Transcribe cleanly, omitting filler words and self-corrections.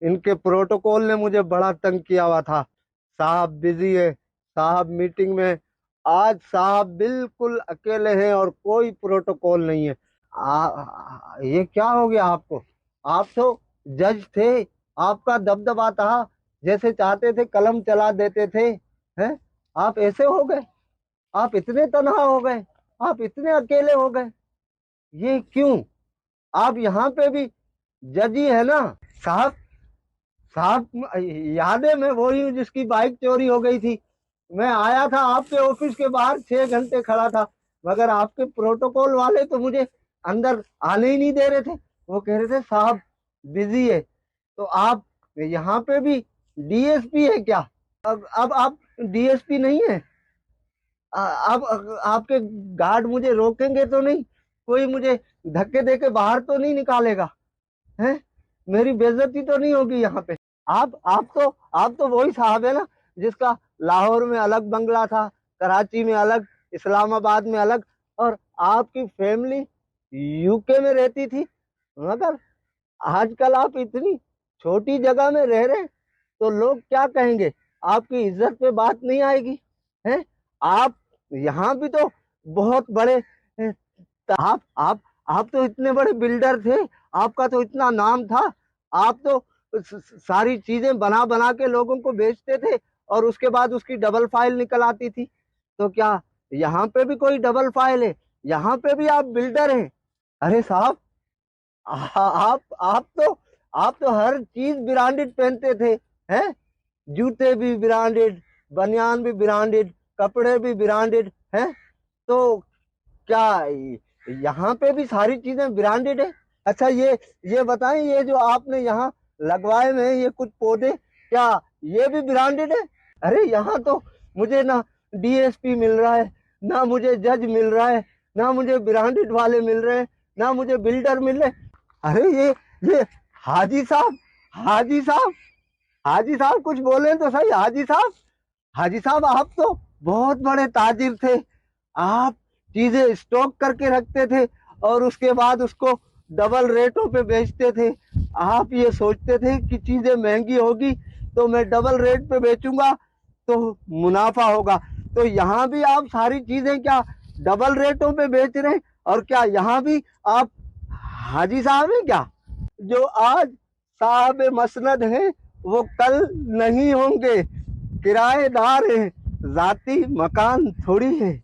ان کے پروٹوکول نے مجھے بڑا تنگ کیا ہوا تھا. صاحب بزی ہے, صاحب میٹنگ میں. آج صاحب بالکل اکیلے ہیں اور کوئی پروٹوکول نہیں ہے. یہ کیا ہو گیا آپ کو؟ آپ تو جج تھے, آپ کا دبدبا تھا, جیسے چاہتے تھے قلم چلا دیتے تھے. ہیں آپ ایسے ہو گئے؟ آپ اتنے تنہا ہو گئے, آپ اتنے اکیلے ہو گئے. یہ کیوں؟ آپ یہاں پہ بھی جج ہی ہے نا صاحب. صاحب یاد ہے میں وہی ہوں جس کی بائک چوری ہو گئی تھی. میں آیا تھا آپ کے آفس کے باہر 6 گھنٹے کھڑا تھا, مگر آپ کے پروٹوکول والے تو مجھے اندر آنے ہی نہیں دے رہے تھے. وہ کہہ رہے تھے صاحب بزی ہے. تو آپ یہاں پہ بھی ڈی ایس پی ہے کیا؟ اب آپ ڈی ایس پی نہیں ہے؟ اب آپ کے گارڈ مجھے روکیں گے تو نہیں؟ کوئی مجھے دھکے دے کے باہر تو نہیں نکالے گا؟ ہیں میری بے عزتی تو نہیں ہوگی یہاں پہ؟ آپ تو وہی صاحب ہے نا جس کا لاہور میں الگ بنگلہ تھا, کراچی میں الگ, اسلام آباد میں الگ, اور آپ کی فیملی یو کے میں رہتی تھی. مگر آج کل آپ اتنی چھوٹی جگہ میں رہ رہے, تو لوگ کیا کہیں گے؟ آپ کی عزت پہ بات نہیں آئے گی؟ ہیں آپ یہاں بھی تو بہت بڑے, آپ آپ آپ تو اتنے بڑے بلڈر تھے, آپ کا تو اتنا نام تھا. آپ تو ساری چیزیں بنا بنا کے لوگوں کو بیچتے تھے, اور اس کے بعد اس کی ڈبل فائل نکل آتی تھی. تو کیا یہاں پہ بھی کوئی ڈبل فائل ہے؟ یہاں پہ بھی آپ بلڈر ہیں؟ ارے صاحب آپ تو ہر چیز برانڈڈ پہنتے تھے. ہیں جوتے بھی برانڈڈ, بنیان بھی برانڈڈ, کپڑے بھی برانڈڈ ہیں. تو کیا یہاں پہ بھی ساری چیزیں برانڈڈ ہیں؟ اچھا یہ بتائیں, یہ جو آپ نے یہاں لگوائے ہوئے ہیں یہ کچھ پودے, کیا یہ بھی برانڈڈ ہے؟ ارے یہاں تو مجھے نہ ڈی ایس پی مل رہا ہے, نہ مجھے جج مل رہا ہے, نہ مجھے برانڈڈ والے مل رہے ہیں, نہ مجھے بلڈر مل رہے. ارے یہ حاجی صاحب, حاجی صاحب, حاجی صاحب کچھ بولیں تو صحیح. حاجی صاحب, حاجی صاحب آپ تو بہت بڑے تاجر تھے. آپ چیزیں اسٹاک کر کے رکھتے تھے اور اس کے بعد اس کو ڈبل ریٹوں پہ بیچتے تھے. آپ یہ سوچتے تھے کہ چیزیں مہنگی ہوگی تو میں ڈبل ریٹ پہ بیچوں گا تو منافع ہوگا. تو یہاں بھی آپ ساری چیزیں کیا ڈبل ریٹوں پہ بیچ رہے ہیں؟ اور کیا یہاں بھی آپ حاجی صاحب ہیں کیا؟ جو آج صاحب مسند ہیں وہ کل نہیں ہوں گے. کرایہ دار ہیں, ذاتی مکان تھوڑی ہے.